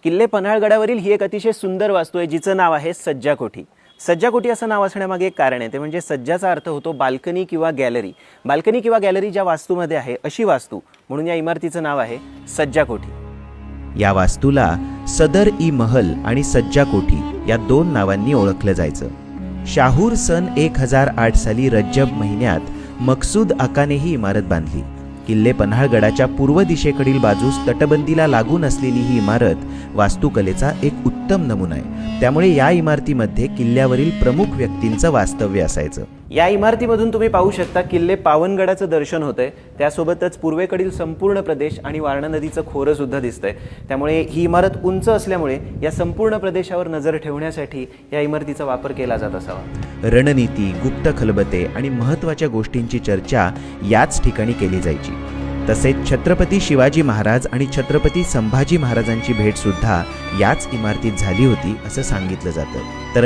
किल्ले पन्हाळगडावरील ही एक अतिशय सुंदर वास्तू आहे जिचं नाव आहे सज्जा कोठी. सज्जा कोठी असं नाव असण्यामागे एक कारण आहे, ते म्हणजे सज्जाचा अर्थ होतो बाल्कनी किंवा गॅलरी. बाल्कनी किंवा गॅलरी ज्या वास्तूमध्ये आहे अशी वास्तू, म्हणून या इमारतीचं नाव आहे सज्जा कोठी. या वास्तूला सदर ई महल आणि सज्जा कोठी या दोन नावांनी ओळखलं जायचं. शाहूर सन 1008 साली रज्जब महिन्यात मकसूद आकाने ही इमारत बांधली. किल्ले पन्हाळगडाच्या पूर्व दिशेकडील बाजूस तटबंदीला लागून असलेली ही इमारत वास्तुकलेचा एक उत्तम नमुना आहे. त्यामुळे या इमारतीमध्ये किल्ल्यावरील प्रमुख व्यक्तींचं वास्तव्य असायचं. या इमारतीमधून तुम्ही पाहू शकता किल्ले पावनगडाचं दर्शन होतंय, त्यासोबतच पूर्वेकडील संपूर्ण प्रदेश आणि वारणा नदीचं खोरं सुद्धा दिसतंय. त्यामुळे ही इमारत उंच असल्यामुळे या संपूर्ण प्रदेशावर नजर ठेवण्यासाठी या इमारतीचा वापर केला जात असावा. रणनीती, गुप्त खलबते आणि महत्त्वाच्या गोष्टींची चर्चा याच ठिकाणी केली जायची. तसेच छत्रपती शिवाजी महाराज आणि छत्रपती संभाजी महाराजांची भेट सुद्धा याच इमारतीत झाली होती असं सांगितलं जातं. तर